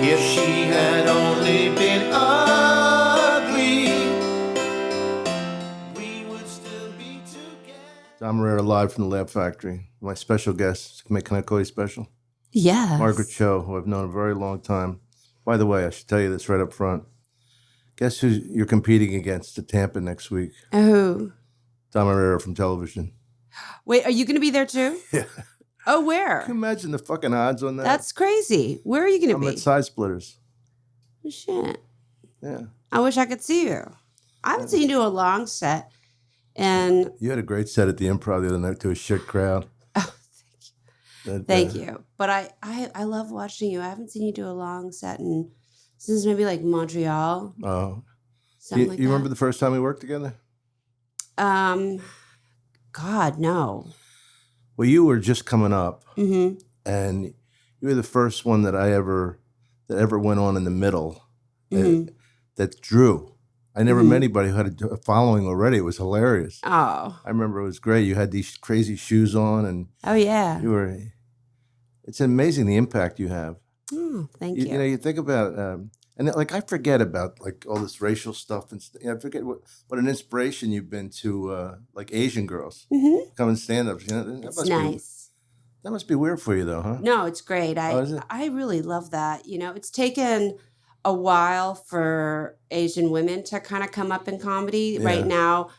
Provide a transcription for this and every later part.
If she had only been ugly, we would still be together. I'm Irrera, live from the Lab Factory. My special guest, can I call you special? Yes. Margaret Cho, who I've known a very long time. By the way, I should tell you this right up front. Guess who you're competing against at Tampa next week? Oh. Tom Irrera from television. Wait, are you going to be there too? Yeah. Oh, where? Can you imagine the fucking odds on that? That's crazy. Where are you going to be? I'm at Side Splitters. Oh, shit. Yeah. I wish I could see you. I haven't seen you do a long set. And You had a great set at the Improv the other night to a shit crowd. oh, thank you. But I love watching you. I haven't seen you do a long set since maybe like Montreal. Oh. Something You like that. remember the first time we worked together? God, no. Well, you were just coming up, Mm-hmm. and you were the first one that ever went on in the middle that drew. I never met anybody who had a following already. It was hilarious. Oh. I remember it was great. You had these crazy shoes on, and Oh, yeah. it's amazing the impact you have. Oh, thank you. You know, you think about, and like I forget about like all this racial stuff, and I forget what an inspiration you've been to like Asian girls come and stand up. You know, It's nice. That must be weird for you, though, huh? No, it's great. Is it? I really love that. You know, it's taken a while for Asian women to kind of come up in comedy. Yeah. Right now,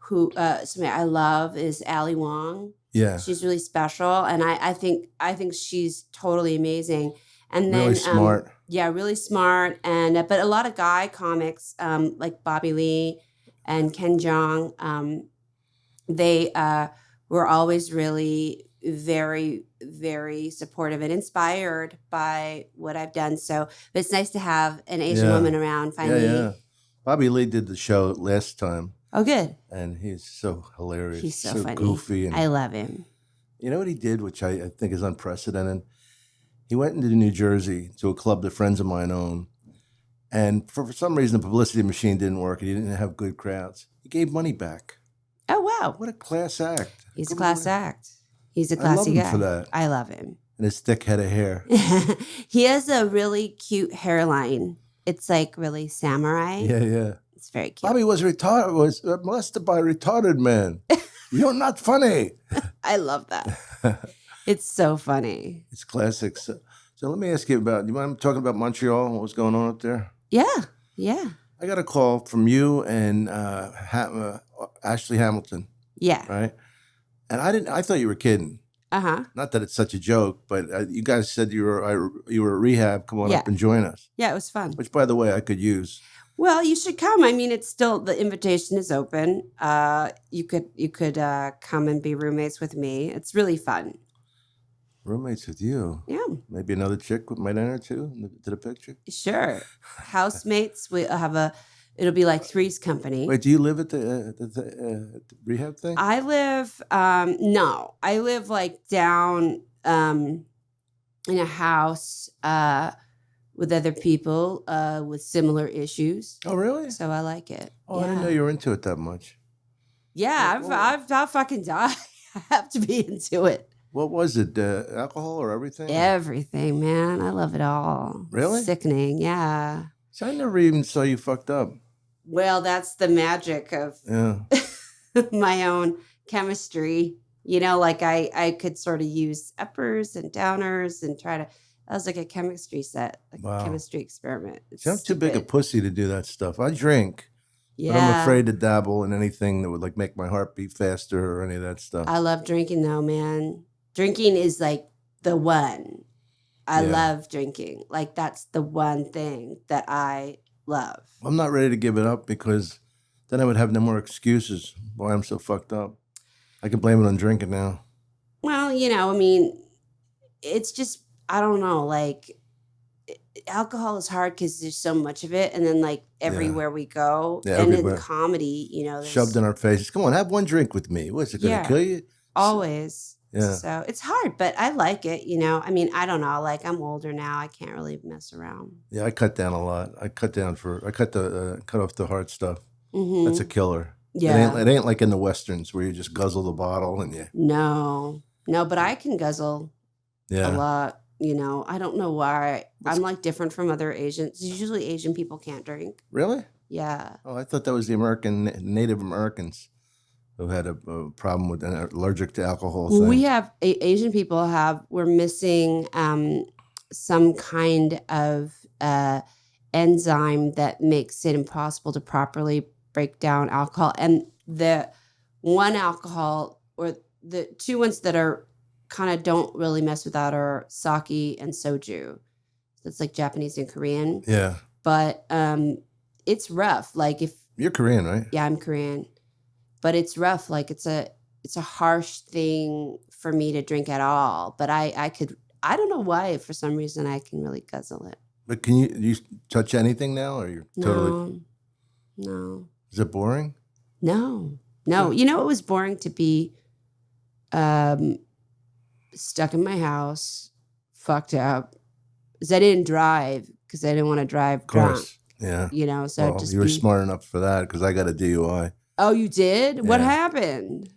somebody I love is Ali Wong. Yeah, She's really special, and I think she's totally amazing. And then really smart. Yeah, really smart. And but a lot of guy comics, like Bobby Lee and Ken Jeong, they were always really very, very supportive and inspired by what I've done. So it's nice to have an Asian woman around finally. Yeah. Bobby Lee did the show last time, Oh, good. and he's so hilarious. He's so funny. Goofy. And I love him. you know what he did, which I think is unprecedented? He went into New Jersey to a club that friends of mine own, and for some reason the publicity machine didn't work, and he didn't have good crowds. He gave money back. Oh, wow. What a class act. He's a class act. He's a I love classy him guy. for that. I love him. And his thick head of hair. He has a really cute hairline. It's like really samurai. Yeah. It's very cute. Bobby was molested by a retarded man. You're not funny. I love that. It's so funny. It's classic. So let me ask you about, you mind talking about Montreal, what was going on up there? Yeah. I got a call from you and Ashley Hamilton, Yeah. right? And I thought you were kidding. Uh-huh. Not that it's such a joke, but you guys said you were at Rehab. Come on Yeah. up and join us. Yeah, it was fun. Which, by the way, I could use. Well, you should come. I mean, it's still, the invitation is open. You could come and be roommates with me. It's really fun. Roommates with you. Yeah. Maybe another chick might enter too to the picture. Sure. Housemates. It'll be like Three's Company. Wait, do you live at the Rehab thing? I live, no, I live like down in a house with other people with similar issues. Oh, really? So I like it. Oh, yeah. I didn't know you were into it that much. Yeah, I'll fucking die. I have to be into it. What was it? Alcohol or everything? Everything, man. I love it all. Really? Sickening, yeah. So I never even saw you fucked up. Well, that's the magic of Yeah. my own chemistry. You know, like I could sort of use uppers and downers and try to, that was like a chemistry set, like Wow. a chemistry experiment. It's See, I'm too big a stupid. pussy to do that stuff. I drink, Yeah. but I'm afraid to dabble in anything that would like make my heart beat faster or any of that stuff. I love drinking though, man. Drinking is like the one. I Yeah. love drinking. Like that's the one thing that I love. I'm not ready to give it up because then I would have no more excuses why I'm so fucked up. I can blame it on drinking now. Well, you know, I mean, it's just, I don't know, like alcohol is hard because there's so much of it. And then like everywhere we go Yeah, and everywhere. in comedy, you know, there's Shoved in our faces. Come on, have one drink with me. What's it going to Yeah. kill you? always. Yeah. So it's hard, but I like it, you know. I mean, I don't know. Like I'm older now. I can't really mess around. Yeah, I cut down a lot. I cut off the hard stuff. Mhm. That's a killer. Yeah. It ain't like in the Westerns where you just guzzle the bottle and No, but I can guzzle a yeah. lot. You know, I don't know why. I'm like different from other Asians. Usually Asian people can't drink. Really? Yeah. Oh, I thought that was the Native Americans who had a problem with allergic to alcohol thing. We have Asian people we're missing some kind of enzyme that makes it impossible to properly break down alcohol. And the one alcohol, or the two ones that are kind of don't really mess with that, are sake and soju. That's like Japanese and Korean. Yeah. But it's rough. Like if you're Korean, right? Yeah, I'm Korean. But it's rough. Like it's a harsh thing for me to drink at all. But I don't know why, for some reason I can really guzzle it. But can you touch anything now, or you're totally? No. Is it boring? No. You know, it was boring to be stuck in my house, fucked up. Because I didn't drive, because I didn't want to drive drunk. Yeah. You know, so well, you were smart enough for that, because I got a DUI. Oh, you did? Yeah. What happened?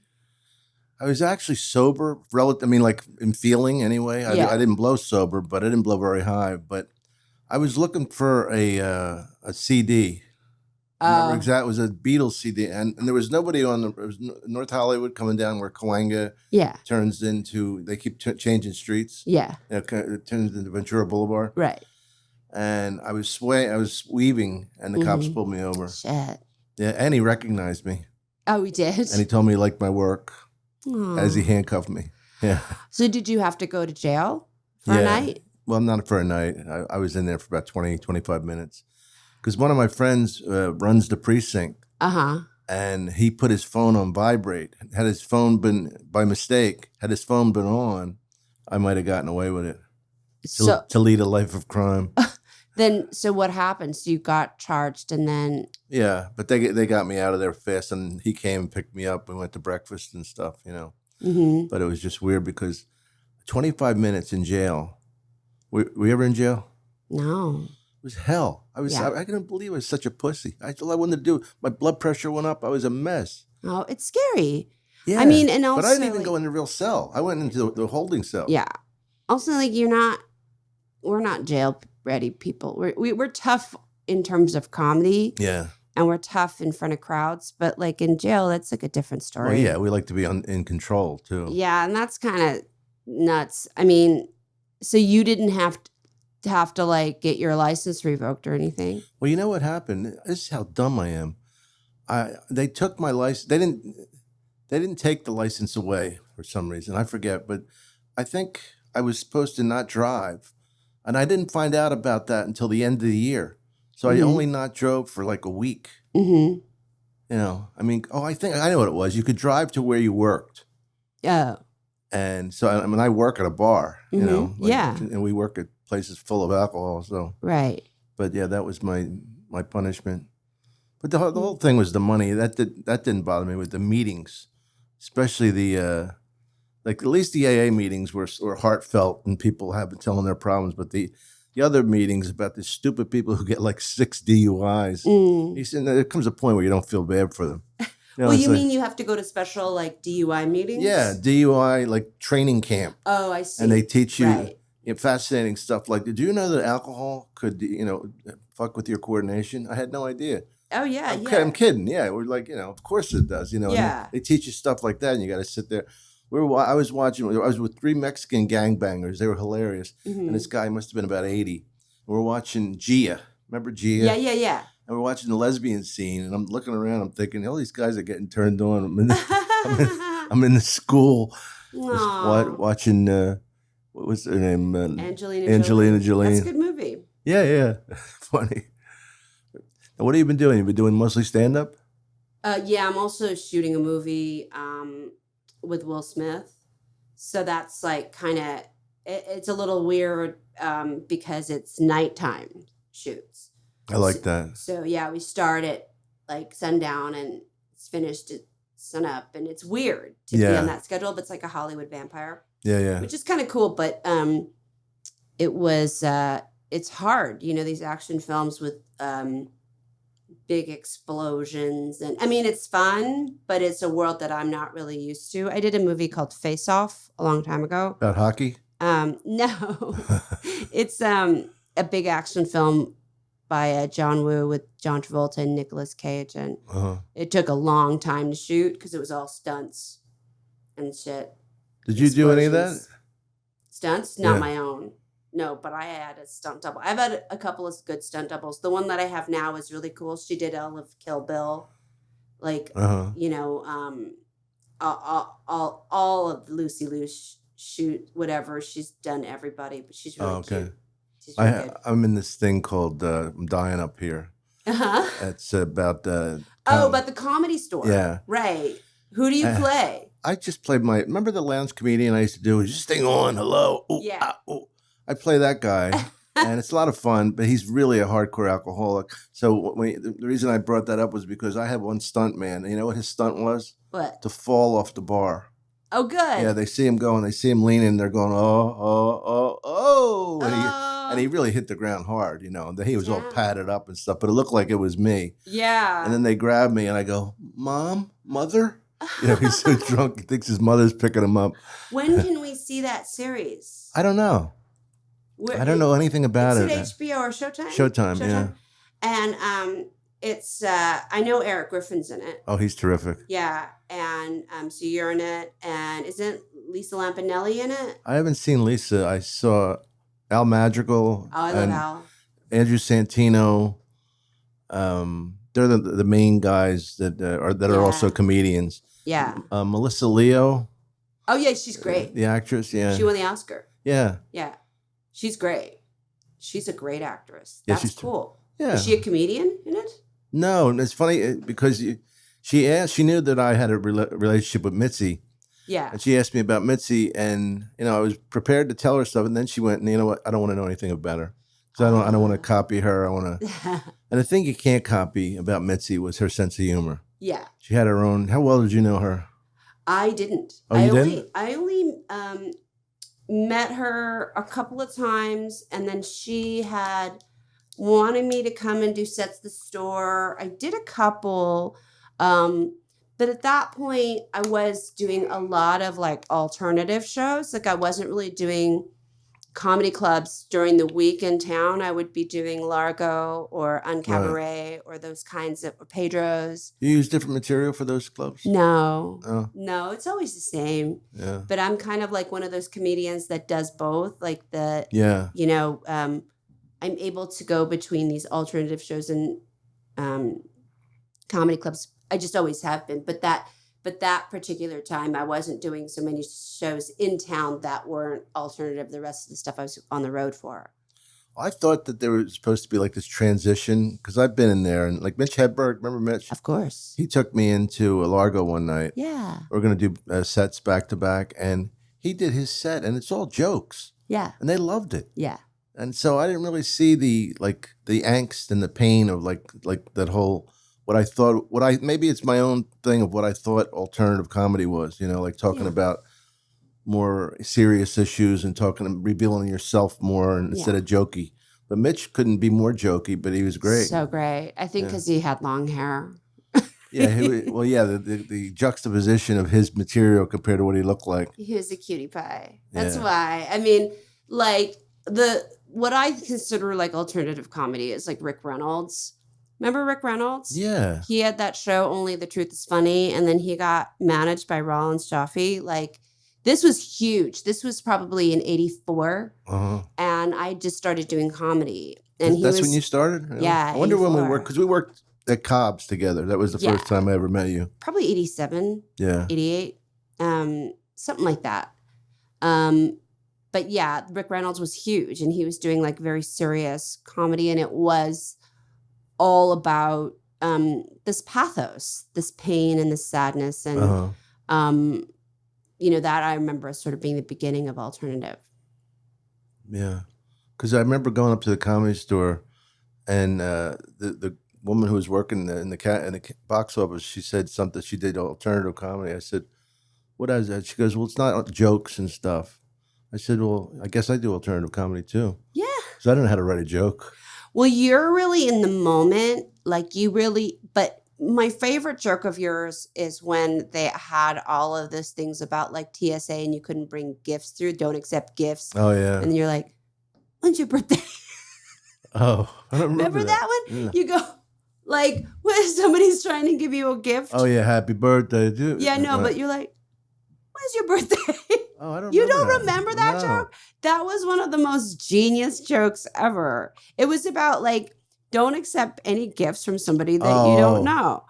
I was actually sober, like in feeling anyway. I didn't blow sober, but I didn't blow very high. But I was looking for a CD. Remember exactly, it was a Beatles CD, and there was nobody on it was North Hollywood coming down where Cahuenga turns into. They keep changing streets. Yeah, it turns into Ventura Boulevard. Right. And I was weaving, and the cops pulled me over. Shit. Yeah, and he recognized me. Oh, he did. And he told me he liked my work. Aww. As he handcuffed me. Yeah. So did you have to go to jail for a night? Well, not for a night. I was in there for about 20, 25 minutes. Because one of my friends runs the precinct. Uh-huh. And he put his phone on vibrate. Had his phone been, by mistake, had his phone been on, I might have gotten away with it. To lead a life of crime. So what happened? So you got charged and then... Yeah, but they got me out of there fast, and he came and picked me up. We went to breakfast and stuff, you know. Mm-hmm. But it was just weird because 25 minutes in jail. Were you ever in jail? No. It was hell. I couldn't believe I was such a pussy. All I wanted to do, my blood pressure went up. I was a mess. Oh, it's scary. Yeah. I mean, and also... But I didn't even go in the real cell. I went into the holding cell. Yeah. Also, like, we're not jail-ready people. We're tough in terms of comedy. Yeah. And we're tough in front of crowds. But, like, in jail, that's, like, a different story. Well, yeah, we like to be in control, too. Yeah, and that's kind of nuts. I mean, so you didn't have to, like, get your license revoked or anything? Well, you know what happened? This is how dumb I am. They took my license. They didn't take the license away for some reason. I forget. But I think I was supposed to not drive. And I didn't find out about that until the end of the year. So I only not drove for like a week. Mm-hmm. You know, I mean, I think I know what it was. You could drive to where you worked. Oh. And so, I mean, I work at a bar, you know. Yeah. And we work at places full of alcohol, so. Right. But yeah, that was my punishment. But the whole thing was the money. That didn't bother me with the meetings. Especially the, like at least the AA meetings were heartfelt and people have been telling their problems. But the other meetings about the stupid people who get like 6 DUIs. He said there comes a point where you don't feel bad for them. You know, well, you mean you have to go to special like DUI meetings? Yeah, DUI like training camp. Oh, I see. And they teach you, fascinating stuff. Like, did you know that alcohol could, fuck with your coordination? I had no idea. Oh, yeah, I'm kidding. Yeah, we're like, of course it does. Yeah. They teach you stuff like that, and you got to sit there. I was with 3 Mexican gangbangers. They were hilarious. Mm-hmm. And this guy must have been about 80. And we're watching Gia. Remember Gia? Yeah. And we're watching the lesbian scene. And I'm looking around. I'm thinking, all these guys are getting turned on. I'm in the school watching, what was her name? Angelina Jolie. That's a good movie. Yeah. Funny. Now, what have you been doing? You've been doing mostly stand-up? Yeah, I'm also shooting a movie with Will Smith. So that's like kind of, it's a little weird because it's nighttime shoots. I like that. So yeah, we start at like sundown and it's finished at sunup. And it's weird to be on that schedule, but it's like a Hollywood vampire. Yeah. Which is kind of cool, but it was, it's hard, these action films with big explosions. And I mean, it's fun, but it's a world that I'm not really used to. I did a movie called Face Off a long time ago. About hockey? No, it's a big action film by John Woo with John Travolta and Nicolas Cage, and it took a long time to shoot because it was all stunts and shit. Did you do any of that? Stunts? Not my own. No, but I had a stunt double. I've had a couple of good stunt doubles. The one that I have now is really cool. She did all of Kill Bill, like all of Lucy Liu shoot whatever. She's done everybody, but she's really cute. She's really good. I'm in this thing called I'm Dying Up Here. It's about about the Comedy Store. Yeah, right. Who do you play? I just played remember the lounge comedian I used to do? Is this thing on? Hello. Ooh, yeah. Ah, ooh. I play that guy, and it's a lot of fun, but he's really a hardcore alcoholic. So the reason I brought that up was because I had one stunt man. You know what his stunt was? What? To fall off the bar. Oh, good. Yeah, they see him going. They see him leaning. They're going, oh. And he really hit the ground hard, you know. He was all padded up and stuff, but it looked like it was me. Yeah. And then they grab me, and I go, Mom? Mother? You know, he's so drunk, he thinks his mother's picking him up. When can we see that series? I don't know. I don't know anything about it. Is it HBO or Showtime? Showtime, yeah. And it's I know Eric Griffin's in it. Oh, he's terrific. Yeah, and so you're in it, and isn't Lisa Lampanelli in it? I haven't seen Lisa. I saw Al Madrigal. Oh, I love Al. Andrew Santino. They're the main guys that are also comedians. Yeah. Melissa Leo. Oh yeah, she's great. The actress, yeah. She won the Oscar. Yeah. Yeah. She's great. She's a great actress. Yeah, That's cool. Yeah. Is she a comedian in it? No, it's funny because she knew that I had a relationship with Mitzi. Yeah. And she asked me about Mitzi, and I was prepared to tell her stuff, and then she went, and you know what? I don't want to know anything about her. Because I don't want to copy her. I want to. And the thing you can't copy about Mitzi was her sense of humor. Yeah. She had her own. How well did you know her? I didn't. Oh, you didn't? I only met her a couple of times, and then she had wanted me to come and do sets at the store. I did a couple, but at that point, I was doing a lot of like alternative shows. Like I wasn't really doing comedy clubs during the week in town. I would be doing Largo or Uncabaret or those kinds of Pedro's. You use different material for those clubs? No. Oh. No, it's always the same. Yeah. But I'm kind of like one of those comedians that does both. Like I'm able to go between these alternative shows and comedy clubs. I just always have been. But that particular time, I wasn't doing so many shows in town that weren't alternative. The rest of the stuff I was on the road for. I thought that there was supposed to be like this transition because I've been in there, and like Mitch Hedberg, remember Mitch? Of course. He took me into a Largo one night. Yeah. We're going to do sets back to back, and he did his set, and it's all jokes. Yeah. And they loved it. Yeah. And so I didn't really see the angst and the pain of like that whole. Maybe it's my own thing of what I thought alternative comedy was, like talking about more serious issues and revealing yourself more instead of jokey. But Mitch couldn't be more jokey, but he was great. So great. I think because he had long hair. Yeah. The juxtaposition of his material compared to what he looked like. He was a cutie pie. That's why. I mean, like what I consider like alternative comedy is like Rick Reynolds. Remember Rick Reynolds? Yeah. He had that show, Only the Truth is Funny, and then he got managed by Rollins Jaffe. Like, this was huge. This was probably in 84. Uh-huh. And I just started doing comedy. And That's when you started? Yeah. I wonder 84. when we worked, because we worked at Cobb's together. That was the first time I ever met you. Probably 87. Yeah. 88. Something like that. But yeah, Rick Reynolds was huge, and he was doing like very serious comedy, and it was all about this pathos, this pain and this sadness. And, that I remember as sort of being the beginning of alternative. Yeah. Because I remember going up to the Comedy Store, and the woman who was working in the box office, she said something. She did alternative comedy. I said, what is that? She goes, well, it's not jokes and stuff. I said, well, I guess I do alternative comedy too. Yeah. Because I don't know how to write a joke. Well, you're really in the moment, like but my favorite joke of yours is when they had all of those things about like TSA and you couldn't bring gifts through, don't accept gifts. Oh yeah. And you're like, when's your birthday? Oh, I don't Remember that one? No. You go, like, when somebody's trying to give you a gift. Oh yeah, happy birthday, dude. Yeah, no, but you're like, when's your birthday? Oh, I don't. You remember don't remember that No. joke? That was one of the most genius jokes ever. It was about like, don't accept any gifts from somebody that you don't know.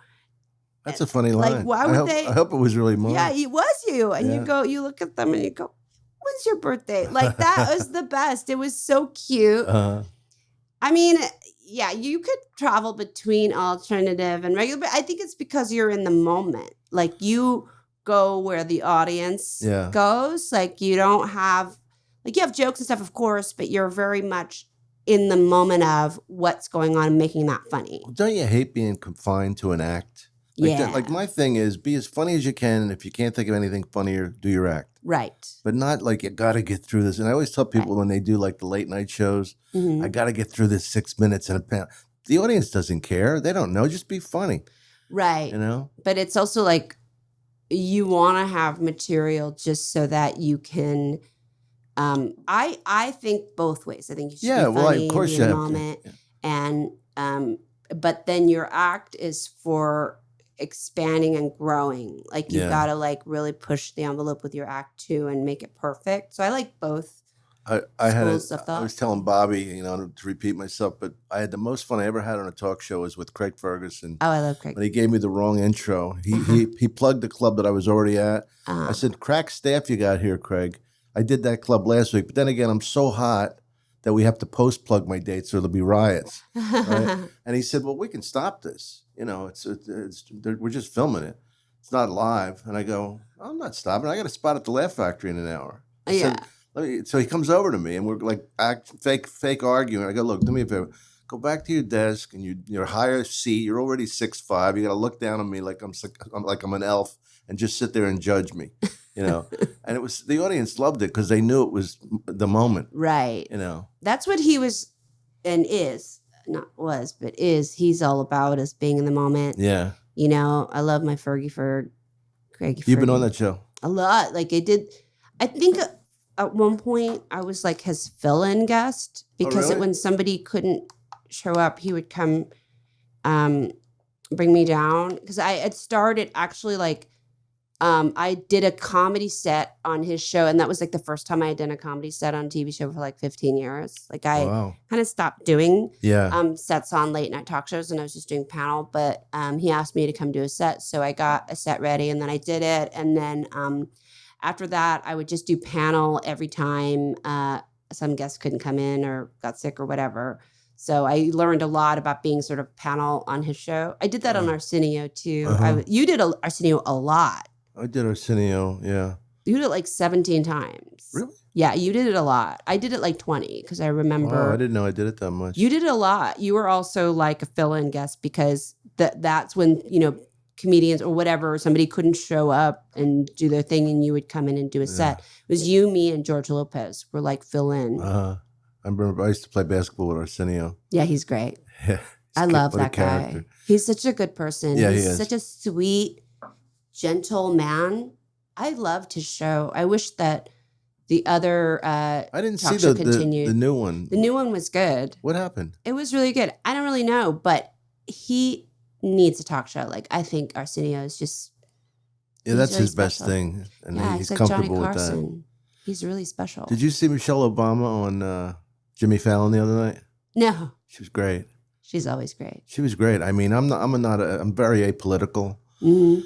That's a funny Like, line. why would they? I hope it was really mine. Yeah, it was you. And Yeah. you look at them and you go, when's your birthday? Like, that was the best. It was so cute. I mean, yeah, you could travel between alternative and regular, but I think it's because you're in the moment. Like, you go where the audience goes. Like, you don't have, like, you have jokes and stuff, of course, but you're very much in the moment of what's going on and making that funny. Don't you hate being confined to an act? Like that, like my thing is be as funny as you can, and if you can't think of anything funnier, do your act. Right. But not like you got to get through this. And I always tell people when they do like the late night shows, I got to get through this 6 minutes in a panel. The audience doesn't care. They don't know. Just be funny. Right. You know? But it's also like you want to have material just so that you can. I think both ways. I think you should be funny, of course be you in the have moment, to. and but then your act is for expanding and growing. Like you got to like really push the envelope with your act too and make it perfect. So I like both. I was telling Bobby, you know, to repeat myself, but I had the most fun I ever had on a talk show was with Craig Ferguson. Oh, I love Craig. When he gave me the wrong intro, he plugged the club that I was already at. I said, "Crack staff you got here, Craig." I did that club last week, but then again, I'm so hot that we have to post plug my dates or there'll be riots. Right? And he said, "Well, we can stop this. You know, we're just filming it. It's not live." And I go, "I'm not stopping. I got a spot at the Laugh Factory in an hour." I said, so he comes over to me and we're like fake arguing. I go, "Look, do me a favor. Go back to your desk and your higher seat. You're already 6'5". You got to look down on me like I'm an elf and just sit there and judge me." You know, and it was the audience loved it because they knew it was the moment. Right. You know, that's what he was and is not was, but is. He's all about is being in the moment. Yeah. You know, I love my Fergie Ferg, Craigie. You've been on that show a lot. Like I think at one point I was like his fill-in guest because when somebody couldn't show up, he would come, bring me down because I had started actually like. I did a comedy set on his show, and that was like the first time I had done a comedy set on a TV show for like 15 years. Like I kind of stopped doing sets on late night talk shows, and I was just doing panel. But he asked me to come do a set, so I got a set ready, and then I did it. And then after that, I would just do panel every time some guests couldn't come in or got sick or whatever. So I learned a lot about being sort of panel on his show. I did that on Arsenio too. You did Arsenio a lot. I did Arsenio, yeah. You did it like 17 times. Really? Yeah, you did it a lot. I did it like 20 because I remember. Oh, I didn't know I did it that much. You did it a lot. You were also like a fill-in guest because that's when, you know, comedians or whatever, somebody couldn't show up and do their thing and you would come in and do a set. It was you, me, and George Lopez were like fill-in. I remember I used to play basketball with Arsenio. Yeah, he's great. Yeah, I love that guy. He's such a good person. Yeah, he's he is. Such a sweet, gentle man. I loved his show. I wish that the other I didn't talk see show the continued. the new one. The new one was good. What happened? It was really good. I don't really know, but he needs a talk show. Like I think Arsenio is just that's really his best special. thing, and he's like comfortable Johnny with Carson. that. He's really special. Did you see Michelle Obama on Jimmy Fallon the other night? No, She was great. she's always great. She was great. I mean, I'm very apolitical. Mm-hmm.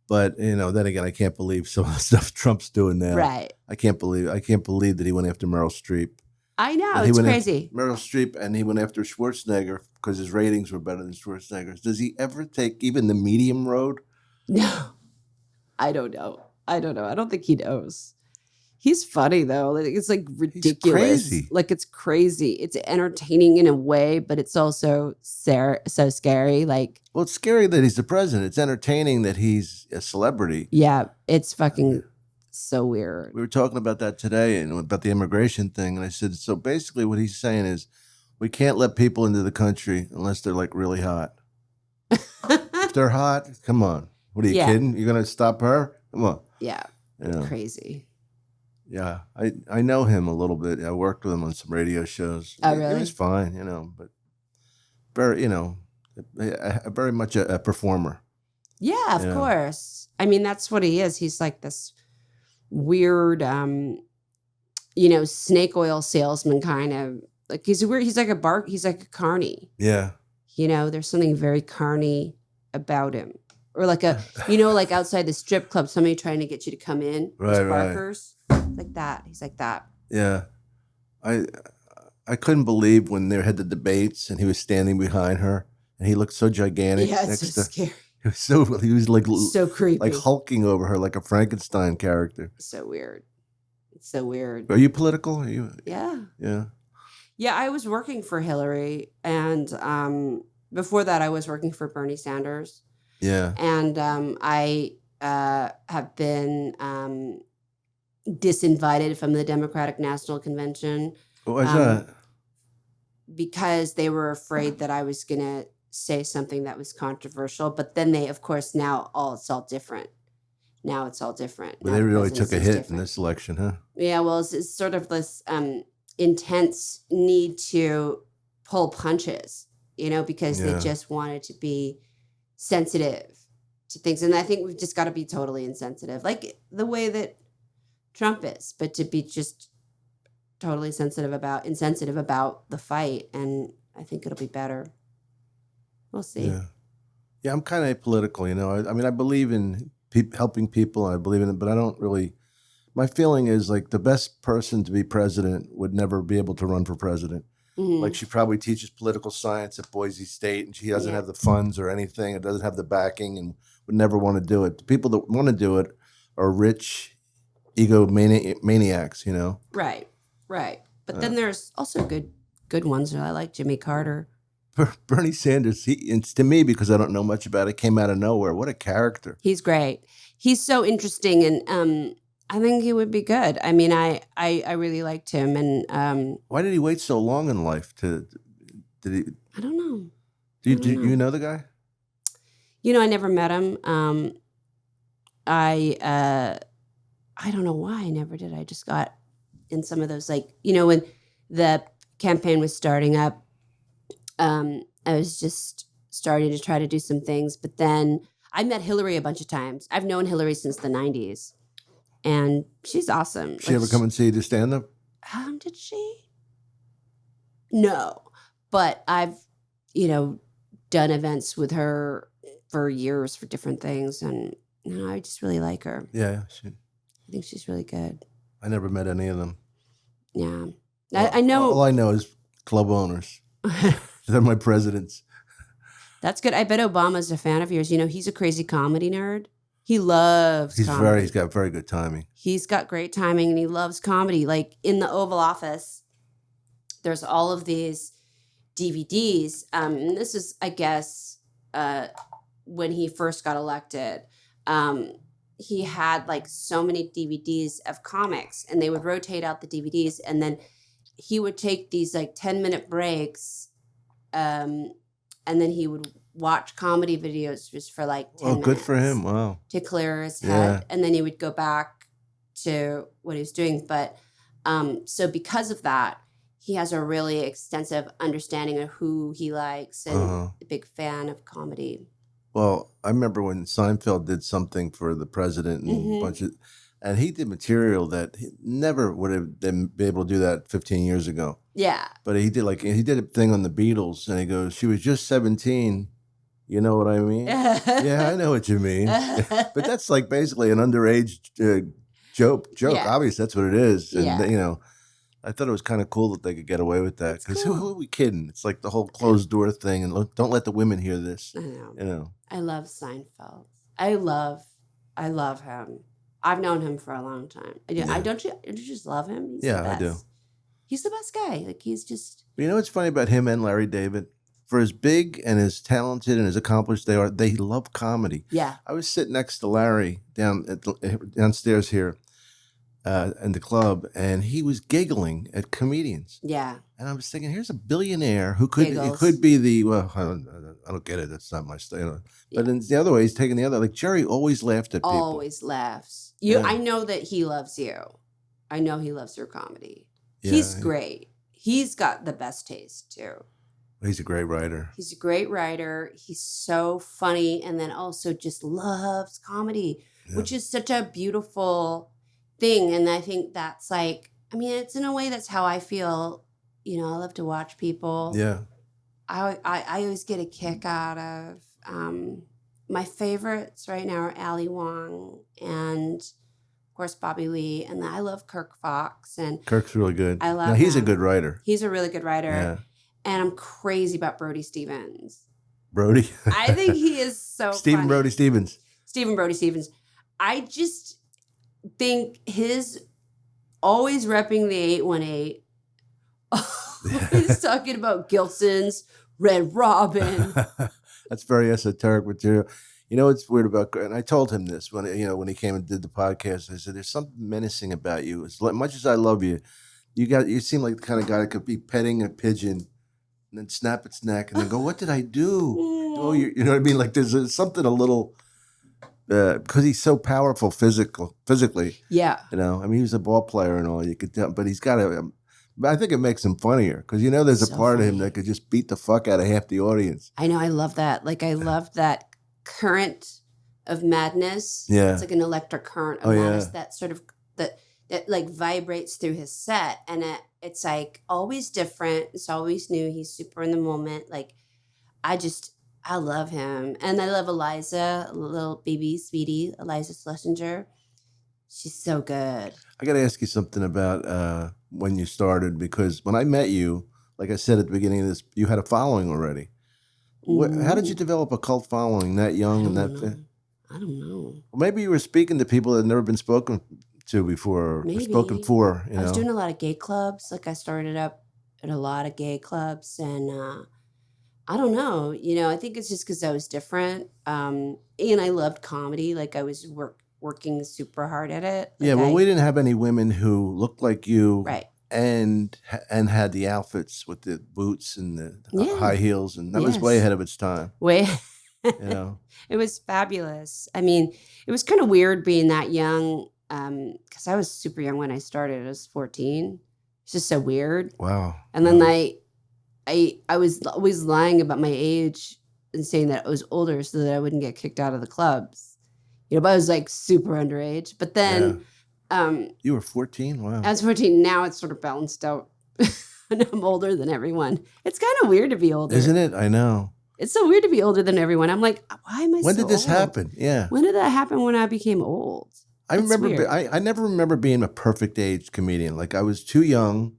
But you know, then again, I can't believe some of the stuff Trump's doing now. Right. I can't believe that he went after Meryl Streep. I know, it's crazy. Meryl Streep, and he went after Schwarzenegger because his ratings were better than Schwarzenegger's. Does he ever take even the medium road? No, I don't know. I don't think he knows. He's funny though. It's like ridiculous. Crazy. Like it's crazy. It's entertaining in a way, but it's also so scary. Like, well, it's scary that he's the president. It's entertaining that he's a celebrity. Yeah, it's fucking so weird. We were talking about that today and about the immigration thing, and I said, so basically what he's saying is we can't let people into the country unless they're like really hot. Left her hot. Come on. What are you Yeah. kidding? You're gonna stop her? Come on. Yeah. You know. Crazy. Yeah, I know him a little bit. I worked with him on some radio shows. Oh, He really? was fine, but very, very much a performer. Yeah, of course. I mean, that's what he is. He's like this weird, snake oil salesman kind of. Like he's weird. He's like a carny. Yeah. There's something very carny about him. Or like like outside the strip club, somebody trying to get you to come in. Right, Barkers. Like that. He's like that. Yeah. I couldn't believe when they had the debates and he was standing behind her and he looked so gigantic. Yeah, it's so scary. He was like So creepy. like hulking over her like a Frankenstein character. So weird. It's so weird. Are you political? Yeah. Yeah. Yeah, I was working for Hillary, and before that, I was working for Bernie Sanders. Yeah. And I have been disinvited from the Democratic National Convention. What was that? Because they were afraid that I was going to say something that was controversial. But then they, of course, it's all different. Now it's all different. Well, they really took a hit in this election, huh? Yeah, well, it's sort of this intense need to pull punches, because they just wanted to be sensitive to things. And I think we've just got to be totally insensitive, like the way that Trump is, but to be just totally insensitive about the fight. And I think it'll be better. We'll see. Yeah, I'm kind of apolitical, I mean, I believe in helping people, and I believe in it, but I don't really. My feeling is like the best person to be president would never be able to run for president. Mm-hmm. Like she probably teaches political science at Boise State, and she doesn't have the funds or anything. It doesn't have the backing, and would never want to do it. The people that want to do it are rich, maniacs. Right. But then there's also good ones. I like Jimmy Carter. Bernie Sanders, it's to me, because I don't know much about it, came out of nowhere. What a character. He's great. He's so interesting, and I think he would be good. I mean, I really liked him. And why did he wait so long in life? Did he? I don't know. Do you know the guy? I never met him. I don't know why I never did. I just got in some of those, when the campaign was starting up. I was just starting to try to do some things, but then I met Hillary a bunch of times. I've known Hillary since the 90s, and she's awesome. Did she ever come and see you to stand up? Did she? No, but I've, done events with her for years for different things, and I just really like her. Yeah, I think she's really good. I never met any of them. Yeah, I know. All I know is club owners. They're my presidents. That's good. I bet Obama's a fan of yours. He's a crazy comedy nerd. He loves comedy. He's got very good timing. He's got great timing, and he loves comedy. Like in the Oval Office, there's all of these DVDs. And this is, I guess, when he first got elected. He had like so many DVDs of comics, and they would rotate out the DVDs, and then he would take these like 10-minute breaks, and then he would watch comedy videos just for like 10 minutes. Oh, good for him. Wow. To clear his head. And then he would go back to what he was doing. But so because of that, he has a really extensive understanding of who he likes, and a big fan of comedy. Well, I remember when Seinfeld did something for the president and a bunch of, and he did material that he never would have been able to do that 15 years ago. Yeah. But he did a thing on the Beatles, and he goes, "She was just 17. You know what I mean?" Yeah, I know what you mean. But that's like basically an underage joke. Yeah. Obviously, that's what it is. And, I thought it was kind of cool that they could get away with that. Because who are we kidding? It's like the whole closed door thing. And don't let the women hear this. I know. I love Seinfeld. I love him. I've known him for a long time. Don't you just love him? He's the best. I do. He's the best guy. Like, he's just... You know what's funny about him and Larry David? For as big and as talented and as accomplished they are, they love comedy. Yeah. I was sitting next to Larry downstairs here in the club, and he was giggling at comedians. Yeah. And I was thinking, here's a billionaire who could be the I don't get it. That's not my style. You know? But in the other way, he's taking the other. Like Jerry always laughed at people. Always laughs. I know that he loves you. I know he loves your comedy. Yeah, he's great. He's got the best taste too. He's a great writer. He's a great writer. He's so funny, and then also just loves comedy, which is such a beautiful thing. And I think that's like, I mean, it's in a way that's how I feel. You know, I love to watch people. Yeah. I always get a kick out of my favorites right now are Ali Wong and of course Bobby Lee, and I love Kirk Fox. And Kirk's really good. I love he's him. a good writer. He's a really good writer. Yeah. And I'm crazy about Brody Stevens. Brody. I think he is so Stephen funny. Brody Stevens. Stephen Brody Stevens. I just think his always repping the 818. He's talking about Gilson's Red Robin. That's very esoteric material. You know what's weird about, and I told him this when he came and did the podcast. I said, "There's something menacing about you. As much as I love you, you seem like the kind of guy that could be petting a pigeon and then snap its neck and then go, 'What did I do?' Oh, you know what I mean? Like there's something a little because he's so powerful physically. Yeah. You know, I mean, he was a ball player and all. You could tell, but he's got a. I think it makes him funnier because there's a part of him that could just beat the fuck out of half the audience. I know. I love that. Like I love that current of madness. Yeah. It's like an electric current of madness that sort of that like vibrates through his set, and it's like always different. It's always new. He's super in the moment. Like I love him, and I love Eliza, little baby sweetie, Eliza Schlesinger. She's so good. I got to ask you something about when you started, because when I met you, like I said at the beginning of this, you had a following already. How did you develop a cult following that young and that? I don't know. Well, maybe you were speaking to people that had never been spoken to before, or spoken for. I was doing a lot of gay clubs. Like I started up at a lot of gay clubs, and I don't know. I think it's just because I was different, and I loved comedy. Like I was working super hard at it. Like we didn't have any women who looked like you, right? And had the outfits with the boots and the high heels, and that was way ahead of its time. It was fabulous. I mean, it was kind of weird being that young, because I was super young when I started. I was 14. It's just so weird. Wow. And then I was always lying about my age and saying that I was older so that I wouldn't get kicked out of the clubs. But I was like super underage. But then you were 14? Wow. I was 14. Now it's sort of balanced out. And I'm older than everyone. It's kind of weird to be older. Isn't it? I know. It's so weird to be older than everyone. I'm like, why am I When so did this old? happen? Yeah. When did that happen when I became old? I never remember being a perfect age comedian. Like I was too young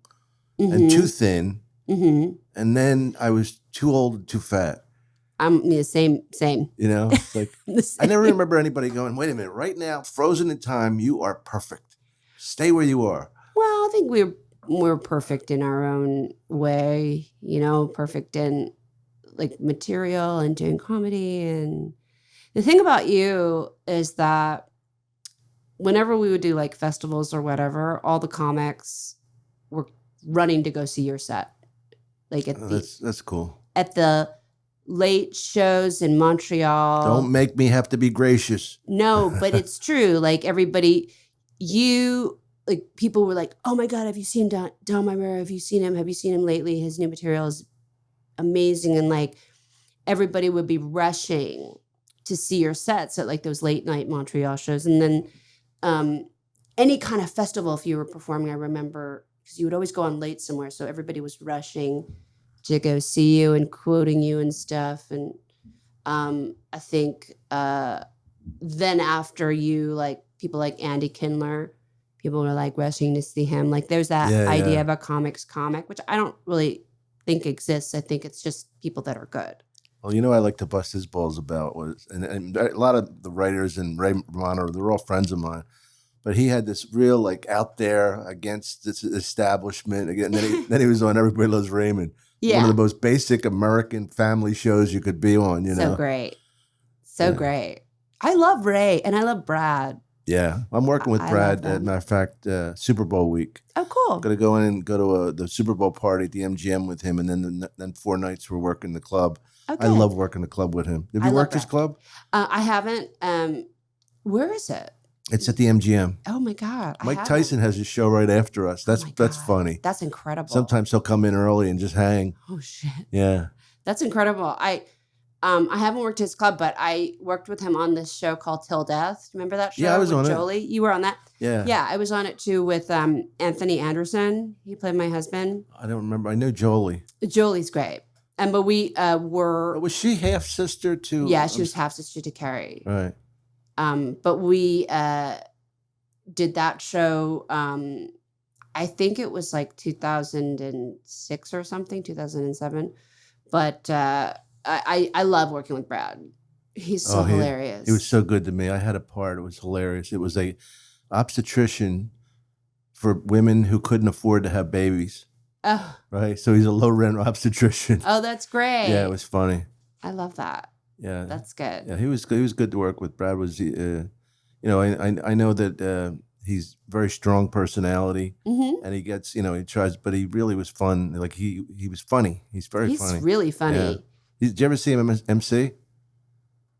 and too thin. Mm-hmm. And then I was too old and too fat. I'm the same. It's like I never remember anybody going, "Wait a minute, right now, frozen in time, you are perfect. Stay where you are." Well, I think we're perfect in our own way, perfect in like material and doing comedy. And the thing about you is that whenever we would do like festivals or whatever, all the comics were running to go see your set. Like that's cool. At the late shows in Montreal. Don't make me have to be gracious. No, but it's true. Like everybody, people were like, "Oh my God, have you seen Don Irrera? Have you seen him? Have you seen him lately? His new material is amazing." And like everybody would be rushing to see your sets at like those late night Montreal shows. And then any kind of festival, if you were performing, I remember, because you would always go on late somewhere. So everybody was rushing to go see you and quoting you and stuff. And I think then after you, like people like Andy Kindler, people were like rushing to see him. Like there's that idea of a comic, which I don't really think exists. I think it's just people that are good. Well, I like to bust his balls about and a lot of the writers and Ray Romano, they're all friends of mine. But he had this real like out there against this establishment. Again, then he was on Everybody Loves Raymond. Yeah. One of the most basic American family shows you could be on, So great. So great. I love Ray and I love Brad. Yeah, I'm working with I love Brad. them. Matter of fact, Super Bowl week. Oh, cool. I'm gonna go in and go to the Super Bowl party at the MGM with him, and then 4 nights we're working the club. Oh, I good. love working the club with him. Have I you love worked his Brad. club? I haven't. Where is it? It's at the MGM. Oh my God. I Mike haven't. Tyson has his show right after us. Oh That's my that's God. funny. That's incredible. Sometimes he'll come in early and just hang. Oh shit. Yeah. That's incredible. I haven't worked his club, but I worked with him on this show called Till Death. Remember that show? Yeah, I was with on it. Jolie? You were on that? Yeah. Yeah, I was on it too with Anthony Anderson. He played my husband. I don't remember. I know Jolie. Jolie's great. But we were. Was she half sister to? Yeah, she was half sister to Carrie. Right. But we did that show. I think it was like 2006 or something, 2007. But I love working with Brad. He's so hilarious. He was so good to me. I had a part. It was hilarious. It was a obstetrician for women who couldn't afford to have babies. Oh. Right. So he's a low rent obstetrician. Oh, that's great. Yeah, it was funny. I love that. Yeah, that's good. Yeah, he was good. He was good to work with. Brad was, I know that he's very strong personality, and he gets, he tries, but he really was fun. Like he was funny. He's funny. He's really funny. Yeah. Did you ever see him MC?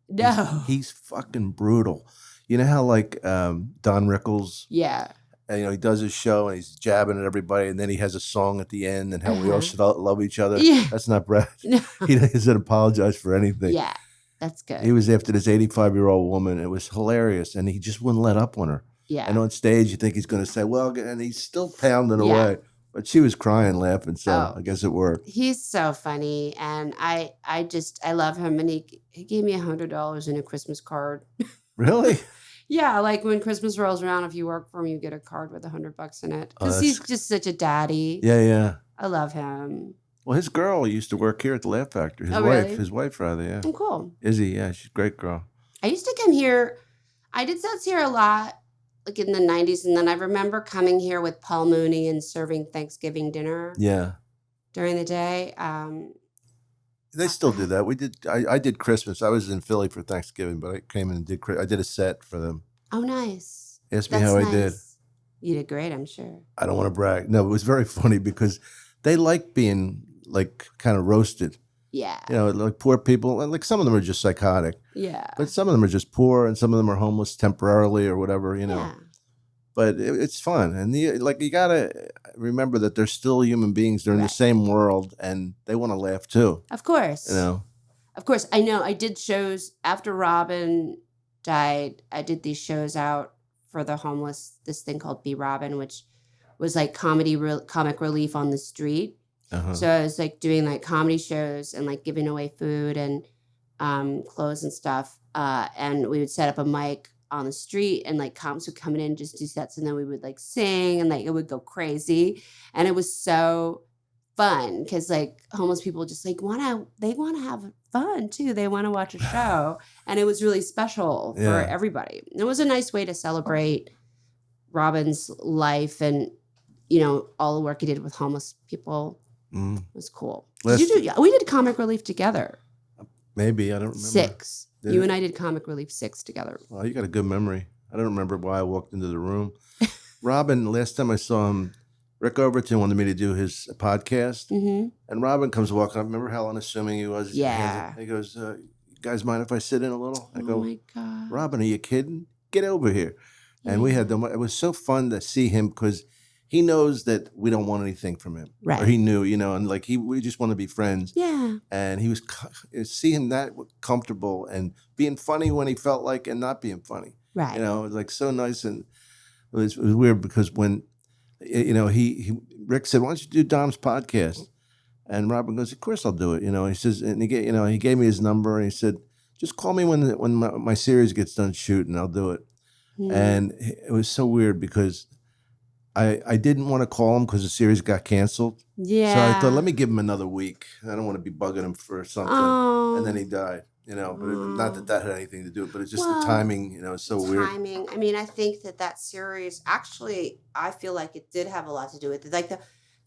No. He's fucking brutal. You know how like Don Rickles? Yeah. And, he does his show and he's jabbing at everybody, and then he has a song at the end and how we all should love each other. Yeah. That's not Brad. No. He doesn't apologize for anything. Yeah, that's good. He was after this 85-year-old woman. It was hilarious, and he just wouldn't let up on her. Yeah. And on stage, you think he's going to say, well, and he's still pounding away. But she was crying, laughing, so I guess it worked. He's so funny, and I love him, and he gave me $100 in a Christmas card. Really? Yeah, like when Christmas rolls around, if you work for him, you get a card with $100 in it. Because he's just such a daddy. Yeah, yeah. I love him. Well, his girl used to work here at the Laugh Factory. His wife, rather, yeah. Oh, cool. Izzy, yeah, she's a great girl. I used to come here. I did sets here a lot, like in the 90s. And then I remember coming here with Paul Mooney and serving Thanksgiving dinner. Yeah. During the day. They still do that. I did Christmas. I was in Philly for Thanksgiving, but I came in and I did a set for them. Oh, nice. Ask me how I did. You did great, I'm sure. I don't want to brag. No, it was very funny because they like being like kind of roasted. Yeah. Like poor people. And like some of them are just psychotic. Yeah. But some of them are just poor, and some of them are homeless temporarily or whatever, Yeah. But it's fun. And you got to remember that they're still human beings. They're in the same world, and they want to laugh too. Of course. Of course. I know. I did shows after Robin died. I did these shows out for the homeless, this thing called Be Robin, which was like comic relief on the street. Uh-huh. So I was like doing like comedy shows and like giving away food and clothes and stuff. And we would set up a mic on the street, and like comics would come in and just do sets, and then we would like sing, and like it would go crazy. And it was so fun because like homeless people just like want to have fun too. They want to watch a show, and it was really special for everybody. It was a nice way to celebrate Robin's life and all the work he did with homeless people. It was cool. We did comic relief together. Maybe I don't remember. 6. You and I did comic relief 6 together. Well, you got a good memory. I don't remember why I walked into the room. Robin, last time I saw him, Rick Overton wanted me to do his podcast. Mm-hmm. And Robin comes walking up. Remember how unassuming he was? Yeah. He goes, you guys mind if I sit in a little? I go, oh my God. Robin, are you kidding? Get over here. And we had them. It was so fun to see him because he knows that we don't want anything from him. Right. Or he knew, and like we just want to be friends. Yeah. And he was, see him that comfortable and being funny when he felt like and not being funny. Right. It was like so nice. And it was weird because when, Rick said, why don't you do Dom's podcast? And Robin goes, of course I'll do it. He says, and he gave me his number and he said, just call me when my series gets done shooting, I'll do it. Mm. And it was so weird because I didn't want to call him because the series got canceled. Yeah. So I thought, let me give him another week. I don't want to be bugging him for something. Oh. And then he died, But not that had anything to do with it, but it's just the timing, it's so weird. Timing. I mean, I think that series, actually, I feel like it did have a lot to do with it. Like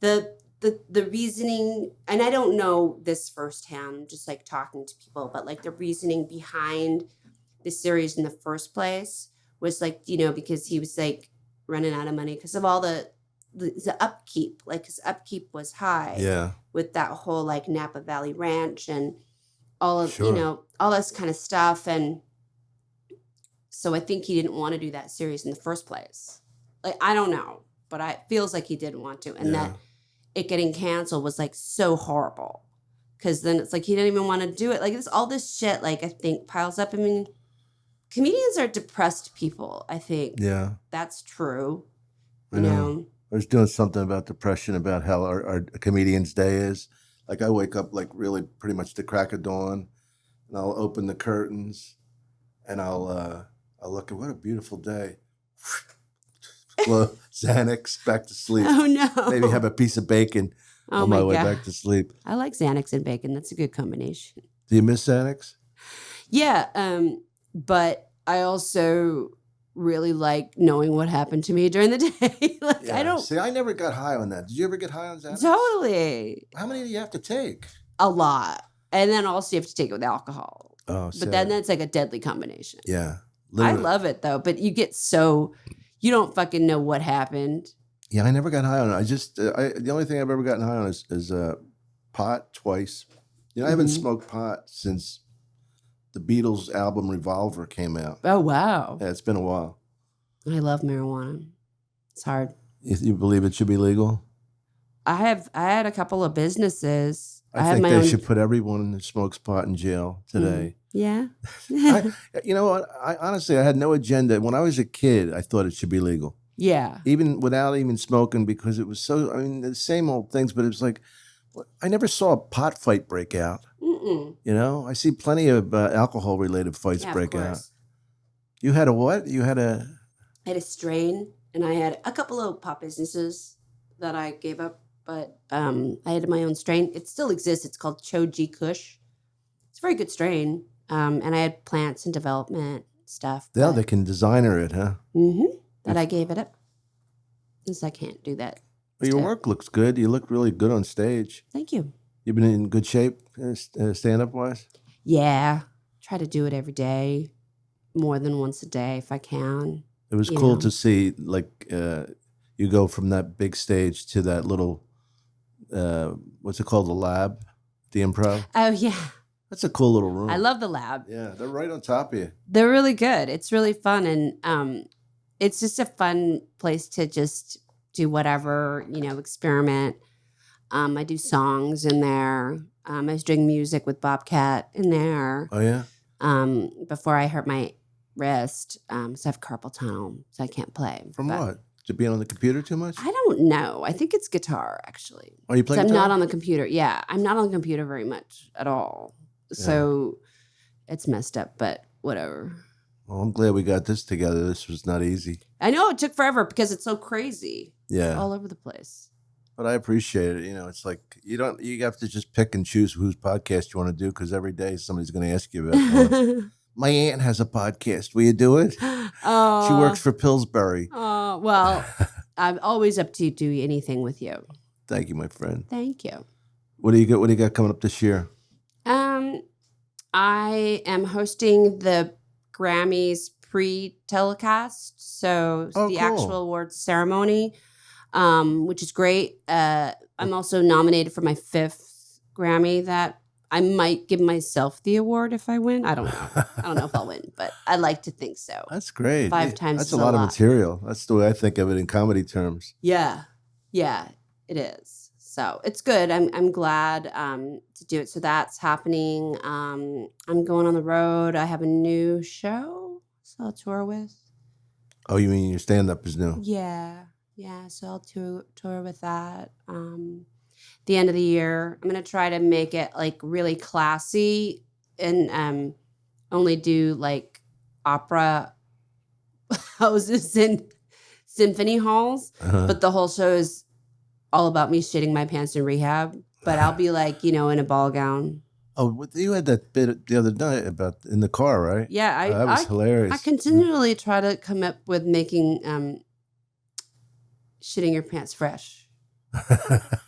the reasoning, and I don't know this firsthand, just like talking to people, but like the reasoning behind the series in the first place was like, because he was like running out of money because of all the upkeep. Like his upkeep was high. Yeah. With that whole like Napa Valley Ranch and all of, Sure. all this kind of stuff. And so I think he didn't want to do that series in the first place. Like, I don't know, but it feels like he didn't want to. And that it getting canceled was like so horrible. Because then it's like he didn't even want to do it. Like, it's all this shit, like, I think piles up. I mean, comedians are depressed people, I think. Yeah. That's true. I know. I was doing something about depression, about how our comedian's day is. Like, I wake up like really pretty much the crack of dawn, and I'll open the curtains, and I'll look at what a beautiful day. Xanax, back to sleep. Oh, no. Maybe have a piece of bacon on my way back to sleep. I like Xanax and bacon. That's a good combination. Do you miss Xanax? Yeah, but I also really like knowing what happened to me during the day. Like, I don't... See, I never got high on that. Did you ever get high on Xanax? Totally. How many do you have to take? A lot. And then also you have to take it with alcohol. Oh, but then it's like a deadly combination. Yeah. Literally. I love it though, but you get so... You don't fucking know what happened. Yeah, I never got high on it. I just, the only thing I've ever gotten high on is pot twice. I haven't smoked pot since the Beatles album Revolver came out. Oh, wow. Yeah, it's been a while. I love marijuana. It's hard. You believe it should be legal? I had a couple of businesses. I think they should put everyone who smokes pot in jail today. Yeah. You know what? Honestly, I had no agenda. When I was a kid, I thought it should be legal. Yeah. Even without even smoking, because it was so, I mean, the same old things, but it was like, I never saw a pot fight break out. I see plenty of alcohol-related fights break out. You had a what? I had a strain, and I had a couple of pot businesses that I gave up, but I had my own strain. It still exists. It's called Choji Kush. It's a very good strain. And I had plants and development stuff. Yeah, they can designer it, huh? Mm-hmm. That I gave it up. Because I can't do that. Well, your work looks good. You look really good on stage. Thank you. You've been in good shape, stand-up wise? Yeah. Try to do it every day. More than once a day if I can. It was cool to see, like, you go from that big stage to that little, what's it called, the lab, the improv? Oh, yeah. That's a cool little room. I love the lab. Yeah, they're right on top of you. They're really good. It's really fun. And it's just a fun place to just do whatever, experiment. I do songs in there. I was doing music with Bobcat in there. Oh, yeah? Before I hurt my wrist. So I have carpal tunnel, so I can't play. From what? To being on the computer too much? I don't know. I think it's guitar, actually. Oh, you play guitar? I'm not on the computer. Yeah, I'm not on the computer very much at all. Yeah. So it's messed up, but whatever. Well, I'm glad we got this together. This was not easy. I know it took forever because it's so crazy. Yeah. All over the place. But I appreciate it. It's like you have to just pick and choose whose podcast you want to do because every day somebody's going to ask you about it. My aunt has a podcast. Will you do it? Oh. She works for Pillsbury. Oh, well, I'm always up to do anything with you. Thank you, my friend. Thank you. What do you got coming up this year? I am hosting the Grammys pre-telecast, so the actual awards ceremony, which is great. I'm also nominated for my 5th Grammy that I might give myself the award if I win. I don't know. I don't know if I'll win, but I'd like to think so. That's great. 5 times That's a lot of material. That's the way I think of it in comedy terms. Yeah. Yeah, it is. So it's good. I'm glad to do it. So that's happening. I'm going on the road. I have a new show, so I'll tour with. Oh, you mean your stand-up is new? Yeah. Yeah, so I'll tour with that. The end of the year, I'm going to try to make it like really classy and only do like opera houses and symphony halls. But the whole show is all about me shitting my pants in rehab. But I'll be like, in a ball gown. Oh, you had that bit the other night about in the car, right? Yeah. That was hilarious. I continually try to come up with making shitting your pants fresh.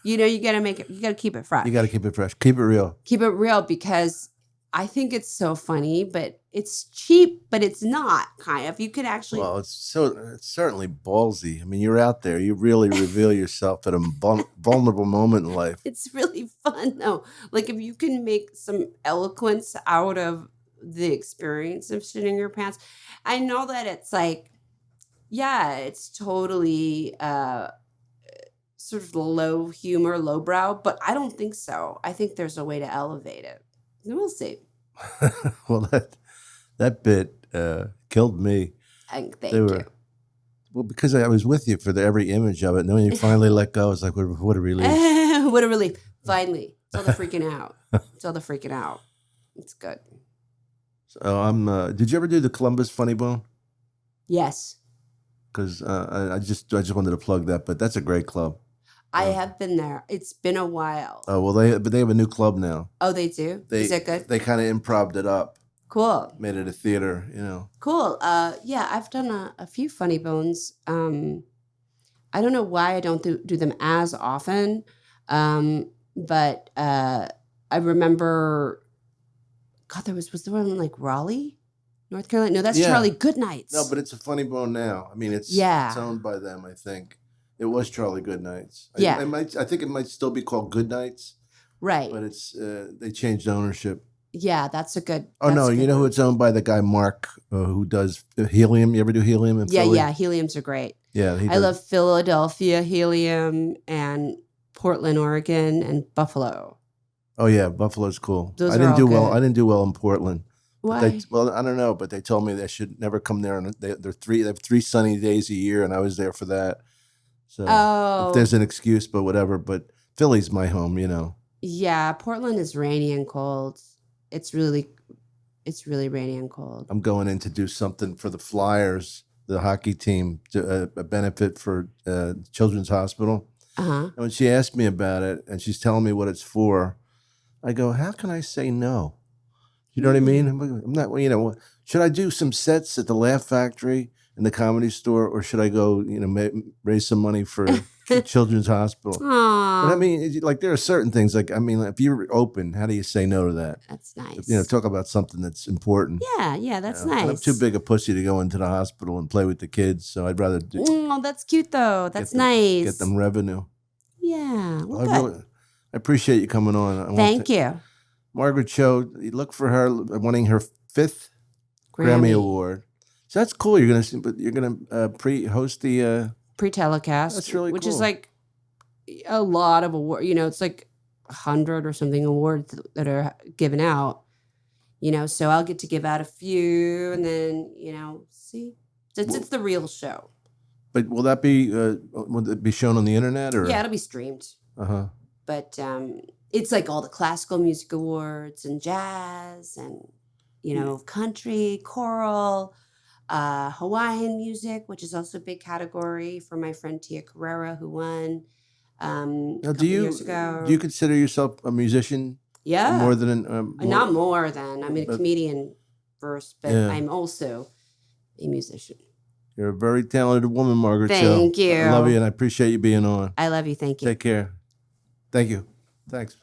You got to keep it fresh. You got to keep it fresh. Keep it real. Keep it real because I think it's so funny, but it's cheap, but it's not kind of. You could actually Well, it's certainly ballsy. I mean, you're out there. You really reveal yourself at a vulnerable moment in life. it's really fun though. Like if you can make some eloquence out of the experience of shitting your pants. I know that it's like, yeah, it's totally sort of low humor, lowbrow, but I don't think so. I think there's a way to elevate it. We'll see. Well, that bit killed me. Thank They you. were well because I was with you for every image of it. And then when you finally let go, it's like what a relief. What a relief. Finally. It's all the freaking out. It's all the freaking out. It's good. So did you ever do the Columbus Funny Bone? Yes. Because I just wanted to plug that, but that's a great club. I have been there. It's been a while. Oh well, they have a new club now. Oh, they do? Is it good? They kind of improv'd it up, Cool. made it a theater. Cool. Yeah, I've done a few Funny Bones. I don't know why I don't do them as often, but I remember. God, was there one in like Raleigh, North Carolina? No, that's Yeah. Charlie Goodnights. No, but it's a Funny Bone now. I mean, it's owned by them. I think it was Charlie Goodnights. Yeah. I think it might still be called Goodnights, Right. but it's they changed ownership. Yeah, that's a good. Oh no, you know who it's owned by? The guy Mark who does Helium. You ever do Helium in Philly? Yeah, Heliums are great. Yeah, I love Philadelphia Helium and Portland, Oregon, and Buffalo. Oh yeah, Buffalo's cool. Those I are didn't all do well. good. I didn't do well in Portland. Why? Well, I don't know, but they told me they should never come there, and they have 3 sunny days a year, and I was there for that. So if there's an excuse, but whatever. But Philly's my home, Yeah, Portland is rainy and cold. It's really rainy and cold. I'm going in to do something for the Flyers, the hockey team, to a benefit for Children's Hospital. Uh-huh. And when she asked me about it, and she's telling me what it's for, I go, "How can I say no?" You know what I mean? I'm not, should I do some sets at the Laugh Factory in the Comedy Store, or should I go, raise some money for Children's Hospital? Aww. But I mean, like there are certain things, like if you're open, how do you say no to that? That's nice. Talk about something that's important. Yeah, that's nice. And I'm too big a pussy to go into the hospital and play with the kids, so I'd rather do. Oh, that's cute though. That's nice. Get them revenue. Yeah. Well, I appreciate you coming on. Thank you. Margaret Cho, you look for her winning her 5th Grammy Award. So that's cool. You're gonna pre-host the pre-telecast. That's really cool. Which is like a lot of awards. It's like 100 or something awards that are given out. So I'll get to give out a few, and then see. It's the real show. But will that be will it be shown on the internet or? Yeah, it'll be streamed. But it's like all the classical music awards and jazz and country, choral, Hawaiian music, which is also a big category for my friend Tia Carrera, who won a couple years ago. Do you consider yourself a musician? Yeah, more than not more than. I'm a comedian first, but I'm also a musician. You're a very talented woman, Margaret Cho. Thank you. I love you, and I appreciate you being on. I love you. Thank you. Take care. Thank you. Thanks.